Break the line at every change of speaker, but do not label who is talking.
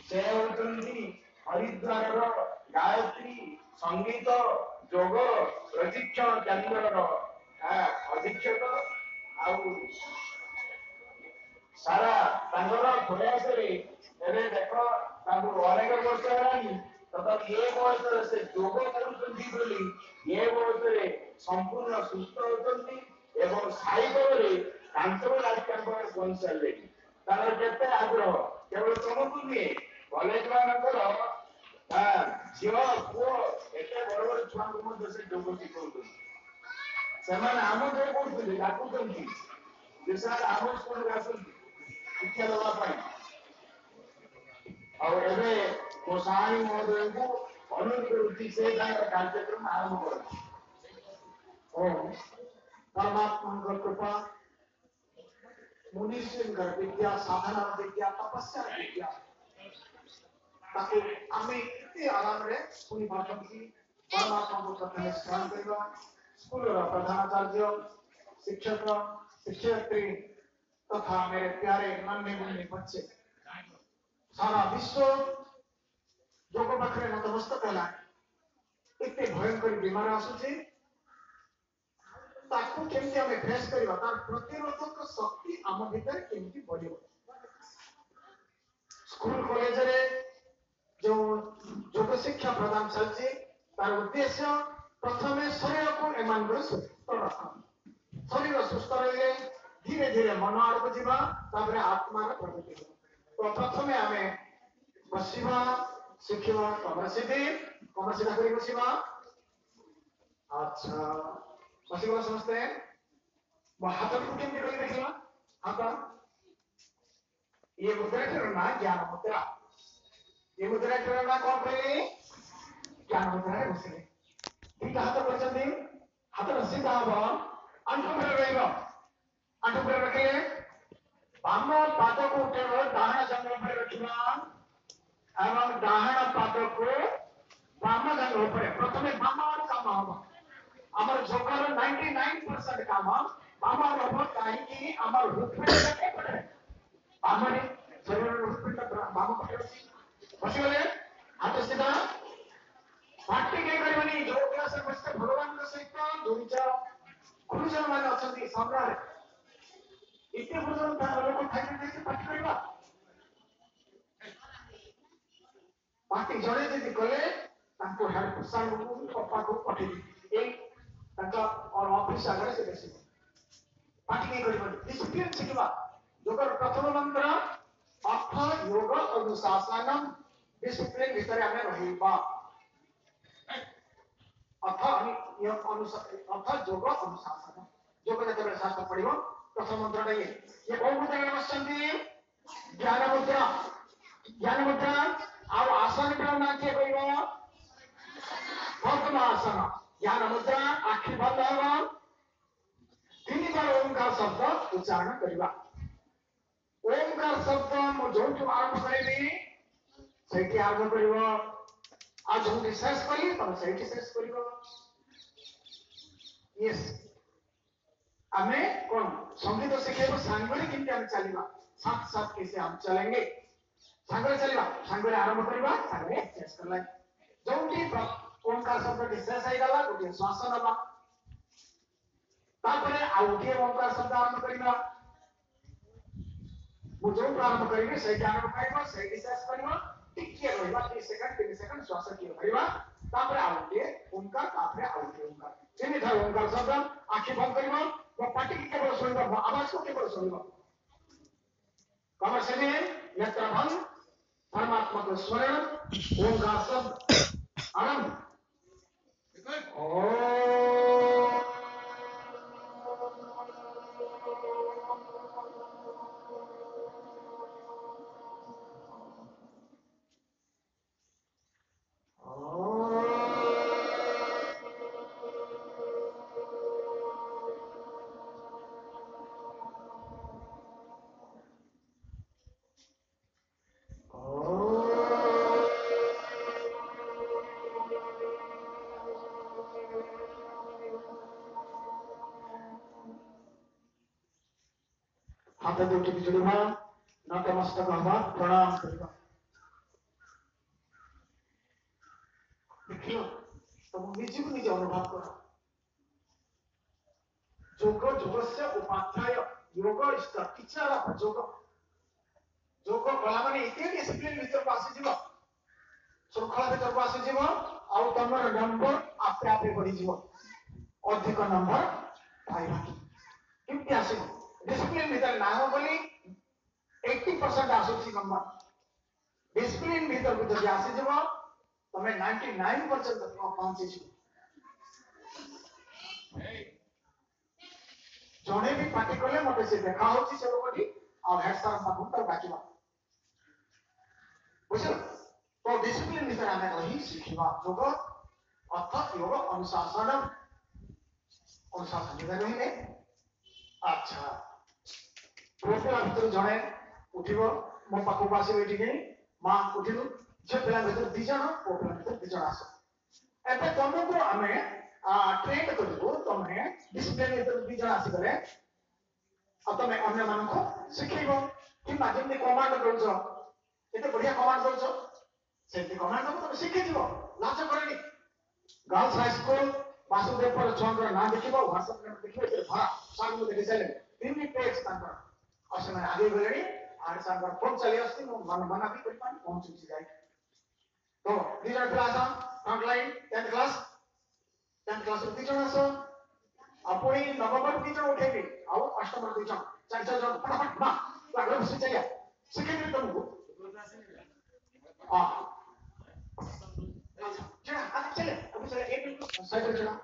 से होती हरिद्वार गायत्री संगीत योग प्रशिक्षण केन्द्र अधीक्षक सारा प्रयास देख अनेक वर्ष है तथा ये बयस से योग ये बयस संपूर्ण सुस्थ होती साइकल पहुंच सारे तार के आग्रह केवल तुमको नुहे कलेज मानकर झील पुओ एत बड़ बड़ छुआ से योग शिखा से आम जो कौन डाकुं सर आम स्कूल आसती शिक्षा देवाई मो साणी महोदय को अनुरोध करुच्ची से कार्यक्रम आरंभ कर
परमात्मा कृपा मुनीश्वर विद्या साधना विद्या तपस्या विद्या ताकि आमे इतने आराम रे सुनी पारछी परमात्मा को प्रथम स्मरण करबा स्कूल रा प्रधानाचार्य शिक्षक शिक्षयित्री तथा मेरे प्यारे नन्हे मुन्ने बच्चे सारा विश्व योग पाखरे नतमस्तक है इतने भयंकर बीमार आसुचे ताकू केमती हमें फेस करबा तार प्रतिरोधक शक्ति आम भीतर केमती बढ़िबो स्कूल कॉलेज रे जो योग शिक्षा प्रदान चलछि तार उद्देश्य प्रथमे शरीर को एमान सुस्थ रखा शरीर सुस्थ रहिले धीरे धीरे मन आड़क जीवा तापरे आत्मा रे प्रगति तो प्रथमे हमें बसिबा शिखिबा कमर सीधा करी बसिबा अच्छा बसिबा समझते हैं वो हाथ को केमती करी देखिबा हाथ ये मुद्रा करना ज्ञान मुद्रा ये मुद्रा करना कौन कहले ज्ञान मुद्रा रे बसिले ठीक हाथ करछथि हाथ सीधा हबो अंठु पर रहइबो अंठु पर रखे बाम पाद को उठेबो डाहाण जंगल पर रखिबा एवं डाहाण पाद को बाम जंगल पर प्रथमे बाम काम हबो हमर जोकर 99% काम बाम हबो काहे कि हमर हुफेट के पड़े बामने शरीर हुफेट बाम पड़े बसी गले हाथ सीधा पार्टी के करबनी जो क्लास में बसते भगवान के सहित दुरिचा गुरुजन माने अछंती सम्राट इतने गुरुजन था लोग खाइते खाइते पार्टी करबा पार्टी जड़े जदी कले ताको हेड प्रसाद को पप्पा को पठेई एक ताका और ऑफिस आगे से बेसी पार्टी के करबनी डिसिप्लिन सिखबा जोकर प्रथम मंत्र अर्थ योग अनुशासनम डिसिप्लिन भीतर हमें रहिबा अर्थ योग अनुशासन योग जब शास्त्र पढ़िबो प्रथम मंत्र ये कौन मुद्रा में बसंती ज्ञान मुद्रा और आसन का नाम के कहबो पद्मासन ज्ञान मुद्रा आखि बंद होगा तीन बार ओंकार शब्द उच्चारण करबा ओंकार शब्द मो जोंटु आरंभ करबी सही आरंभ करबो आज हम शेष करी तब सही शेष करिबो यस हमें कौन संगीत शिखेबो सांगरे किंतु हम चलीबा साथ साथ कैसे हम चलेंगे सांगरे चलीबा सांगरे आरंभ करबा सांगरे शेष करला जोंटि ओंकार शब्द के शेष आइ गला गोटे श्वास नबा तापरे आउटे ओंकार शब्द आरंभ करबा मु जो प्रारंभ करिबे सही आरंभ करबा सही शेष करबा टिके रहबा 3 सेकंड श्वास किए करबा तापरे आउटे ओंकार तापरे आउटे ओंकार जेने धर ओंकार शब्द आंखें बंद करबा वो पाटी के केवल सुनबा आवाज को केवल सुनबा कमर से नेत्र बंद परमात्मा को स्मरण ओंकार शब्द आरंभ हाथ दुटी जोड़वा नतमस्तक हवा प्रणाम करवा ନିଜକୁ ନିଜେ ଅନୁଭବ କର। ଯୋଗ ଯୋଗस्य ଉପାଧ୍ୟାୟ ଯୋଗ ଇଷ୍ଟ ଇଚ୍ଛାର ଯୋଗ ଯୋଗ କଲା ମାନେ ଏତେ ଡିସିପ୍ଲିନ ଭିତରକୁ ଆସିଯିବ, ଶୃଙ୍ଖଳା ଭିତରକୁ ଆସିଯିବ, ଆଉ ତମର ନମ୍ବର ଆପେ ଆପେ ବଢିଯିବ, ଅଧିକ ନମ୍ବର ପାଇବା। କେମିତି ଆସିବ? ଡିସିପ୍ଲିନ ଭିତରେ ନା ହବ ବୋଲି 80% ଆସୁଛି ନମ୍ବର। ଡିସିପ୍ଲିନ ଭିତରକୁ ଯଦି ଆସିଯିବ ତମେ 99% ପହଞ୍ଚିଯିବ। ଜଣେ ବି ପାଟି କଲେ ମତେ ସେ ଦେଖା ହଉଛି ସେ ଲୋକଟି ଆଉ ହେଡ ସାର୍ ପାଖକୁ ତାକୁ ଡାକିବା, ବୁଝିଲ? ତ ଡିସିପ୍ଲିନ ଭିତରେ ଆମେ ରହି ଶିଖିବା। ଯୋଗ ଅର୍ଥ ଯୋଗ ଅନୁଶାସନ, ଅନୁଶାସନ ଭିତରେ ରହିଲେ ଆଚ୍ଛା ପୁଅ ପିଲା ଭିତରୁ ଜଣେ ଉଠିବ, ମୋ ପାଖକୁ ଆସିବେ ଟିକେ, ମା ଉଠିଲୁ, ଝିଅ ପିଲା ଭିତରୁ 2 ଜଣ, ପୁଅ ପିଲା ଭିତରୁ 2 ଜଣ ଆସ। ଏବେ ତମକୁ ଆମେ ଟ୍ରେନ୍ କରିବୁ, ତମେ ଡିସିପ୍ଲିନ ଭିତରୁ 2 ଜଣ ଆସିଗଲେ ଆଉ ତମେ ଅନ୍ୟମାନଙ୍କୁ ଶିଖେଇବ, କିମ୍ବା ଯେମିତି କମାଣ୍ଡ ଦଉଛ, କେତେ ବଢିଆ କମାଣ୍ଡ ଦଉଛ, ସେମିତି କମାଣ୍ଡ ତମେ ଶିଖିଯିବ, ଲାଜ କରେନି। ଗାର୍ଲସ ହାଇସ୍କୁଲ ବାସୁଦେବପୁର ଛୁଆଙ୍କର ନାଁ ଦେଖିବ, ହ୍ୱାଟ୍ସଆପ ନମ୍ବର ଦେଖିବ, ଏଥିରେ ଭରା ସାର୍ଙ୍କୁ ଦେଖି ସାରିଲେ 3 ପେଜ ତାଙ୍କର, ଆଉ ସେମାନେ ଆଗେଇ ଗଲେଣି। ଆଉ ସାର୍ଙ୍କର ଫୋନ ଚାଲି ଆସୁଛି, ମୁଁ ମନା ବି କରିପାରୁନି, ପହଞ୍ଚୁଛି ଯାଇ। ତ 2 ଜଣ ପିଲା ଆସ, ଫ୍ରଣ୍ଟ ଲାଇନ୍ 10th କ୍ଲାସରୁ 2 ଜଣ ଆସ, ଆଉ ପୁଣି ନବମରୁ 2 ଜଣ ଉଠେଇବି, ଆଉ ଅଷ୍ଟମରୁ 2 ଜଣ, 4 ଜଣ ଫଟାଫଟ ମା ଆଗରେ ବସି ଚାଲିଆ, ଶିଖେଇଦେବି ତମକୁ। ହଁ ଚला, चले, अभी चले, 1 मिनट साइड चला।